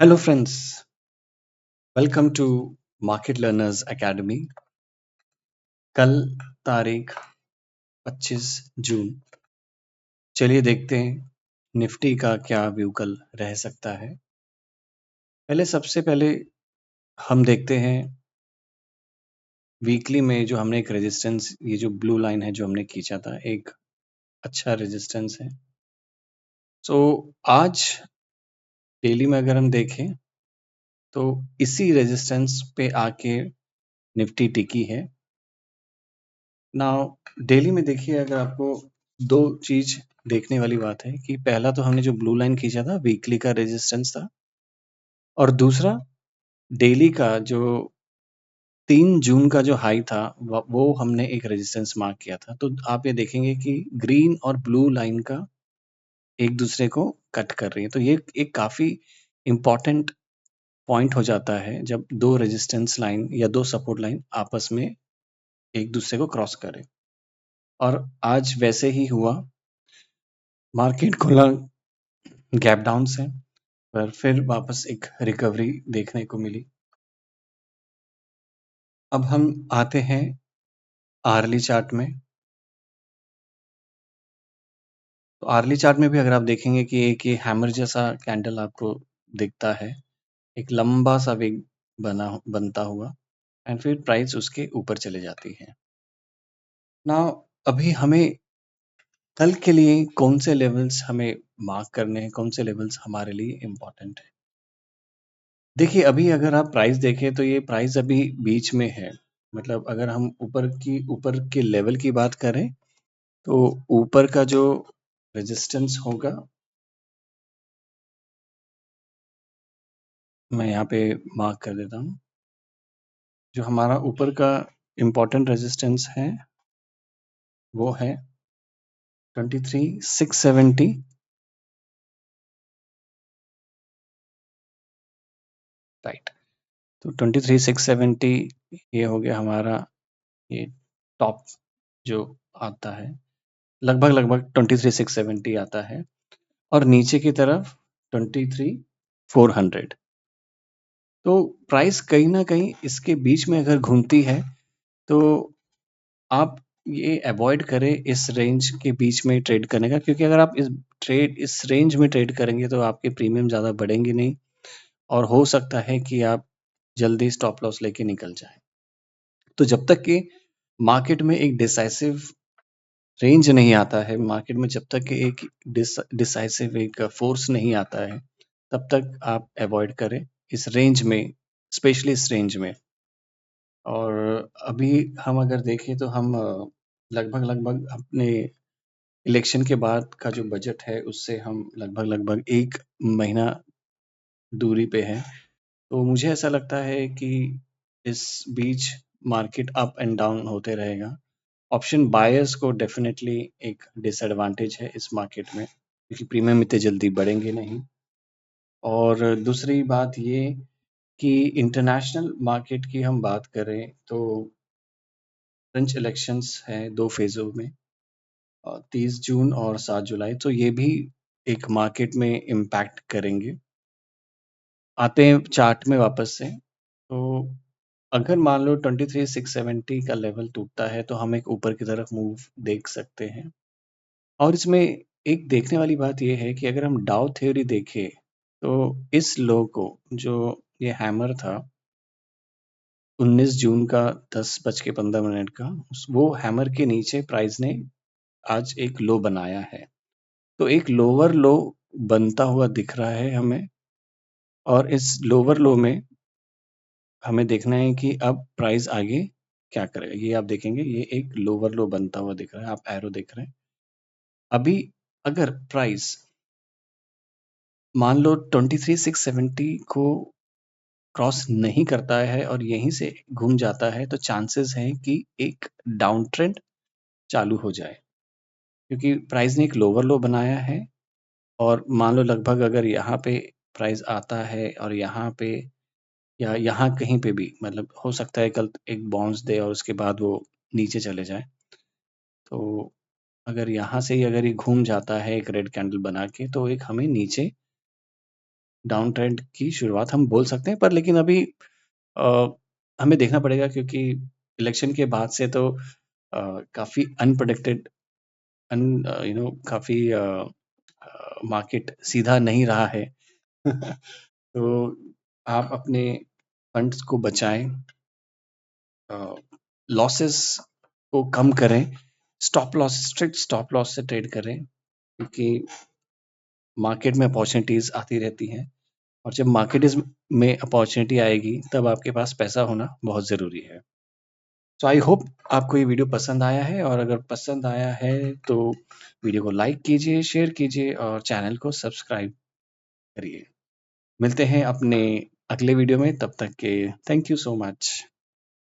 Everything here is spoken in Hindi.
Hello, friends. Welcome to Market Learners Academy. कल तारीख 25 जून। चलिए देखते हैं निफ्टी का क्या व्यू कल रह सकता है। सबसे पहले हम देखते हैं वीकली में जो हमने एक रेजिस्टेंस, ये जो ब्लू लाइन है जो हमने खींचा था, एक अच्छा रेजिस्टेंस है। आज डेली में अगर हम देखें तो इसी रेजिस्टेंस पे आके निफ्टी टिकी है। नाउ डेली में देखिए, अगर आपको दो चीज देखने वाली बात है कि पहला तो हमने जो ब्लू लाइन खींचा था वीकली का रेजिस्टेंस था, और दूसरा डेली का जो 3 जून का जो हाई था वो हमने एक रेजिस्टेंस मार्क किया था। तो आप ये देखेंगे कि ग्रीन और ब्लू लाइन का एक दूसरे को कट कर रही है। तो ये एक काफी इम्पोर्टेंट पॉइंट हो जाता है जब दो रेजिस्टेंस लाइन या दो सपोर्ट लाइन आपस में एक दूसरे को क्रॉस करें। और आज वैसे ही हुआ, मार्केट खुला गैप डाउन से, पर फिर वापस एक रिकवरी देखने को मिली। अब हम आते हैं आर्ली चार्ट में। तो आर्ली चार्ट में भी अगर आप देखेंगे कि एक ये हैमर जैसा कैंडल आपको दिखता है, एक लंबा सा वेग बनता हुआ, एंड फिर प्राइस उसके ऊपर चले जाती है। ना अभी हमें कल के लिए कौन से लेवल्स हमें मार्क करने हैं, कौन से लेवल्स हमारे लिए इम्पोर्टेंट है। देखिए, अभी अगर आप प्राइस देखें तो ये प्राइस अभी बीच में है। मतलब अगर हम ऊपर के लेवल की बात करें तो ऊपर का जो रेजिस्टेंस होगा, मैं यहाँ पे मार्क कर देता हूँ। जो हमारा ऊपर का इम्पोर्टेंट रेजिस्टेंस है वो है 23,670, राइट। तो 23,670 ये हो गया हमारा, ये टॉप जो आता है, लगभग 23,670 आता है, और नीचे की तरफ 23,400। तो प्राइस कहीं ना कहीं इसके बीच में अगर घूमती है तो आप ये अवॉइड करें इस रेंज के बीच में ट्रेड करने का, क्योंकि अगर आप इस रेंज में ट्रेड करेंगे तो आपके प्रीमियम ज़्यादा बढ़ेंगे नहीं, और हो सकता है कि आप जल्दी स्टॉप लॉस लेके निकल जाएं। तो जब तक कि मार्केट में एक डिसाइसिव रेंज नहीं आता है, मार्केट में जब तक कि एक डिसाइसिव एक फोर्स नहीं आता है, तब तक आप अवॉइड करें इस रेंज में, स्पेशली इस रेंज में। और अभी हम अगर देखें तो हम लगभग अपने इलेक्शन के बाद का जो बजट है उससे हम लगभग 1 महीना दूरी पे हैं। तो मुझे ऐसा लगता है कि इस बीच मार्केट अप एंड डाउन होते रहेगा। ऑप्शन बायर्स को डेफिनेटली एक डिसएडवांटेज है इस मार्केट में, क्योंकि प्रीमियम इतने जल्दी बढ़ेंगे नहीं। और दूसरी बात ये कि इंटरनेशनल मार्केट की हम बात करें तो फ्रेंच इलेक्शंस हैं 2 फेज़ों में, 30 जून और 7 जुलाई, तो ये भी एक मार्केट में इम्पैक्ट करेंगे। आते हैं चार्ट में वापस से। तो अगर मान लो 23,670 का लेवल टूटता है तो हम एक ऊपर की तरफ मूव देख सकते हैं। और इसमें एक देखने वाली बात ये है कि अगर हम डाउ थ्योरी देखें तो इस लो को, जो ये हैमर था 19 जून का 10:15 का, वो हैमर के नीचे प्राइस ने आज एक लो बनाया है। तो एक लोअर लो बनता हुआ दिख रहा है हमें, और इस लोअर लो में हमें देखना है कि अब प्राइस आगे क्या करेगा। ये आप देखेंगे, ये एक लोअर लो बनता हुआ दिख रहा है, आप एरो देख रहे हैं। अभी अगर प्राइस मान लो 23,670 को क्रॉस नहीं करता है और यहीं से घूम जाता है, तो चांसेस हैं कि एक डाउन ट्रेंड चालू हो जाए, क्योंकि प्राइस ने एक लोअर लो बनाया है। और मान लो लगभग अगर यहाँ पे प्राइस आता है और यहाँ पे या यहाँ कहीं पे भी, मतलब हो सकता है कल एक बाउंस दे और उसके बाद वो नीचे चले जाए। तो अगर यहाँ से ही अगर ये घूम जाता है एक रेड कैंडल बना के, तो एक हमें नीचे डाउन ट्रेंड की शुरुआत हम बोल सकते हैं, पर लेकिन अभी अ, हमें देखना पड़ेगा क्योंकि इलेक्शन के बाद से तो काफ़ी अनप्रेडिक्टेड काफ़ी मार्केट सीधा नहीं रहा है। तो आप अपने फंड्स को बचाएँ, लॉसेस को कम करें, स्ट्रिक्ट स्टॉप लॉस से ट्रेड करें, क्योंकि मार्केट में अपॉर्च्युनिटीज़ आती रहती हैं और जब में अपॉर्च्युनिटी आएगी, तब आपके पास पैसा होना बहुत ज़रूरी है। सो आई होप आपको ये वीडियो पसंद आया है, और अगर पसंद आया है तो वीडियो को लाइक कीजिए, शेयर कीजिए और चैनल को सब्सक्राइब करिए। मिलते हैं अपने अगले वीडियो में, तब तक के थैंक यू सो मच।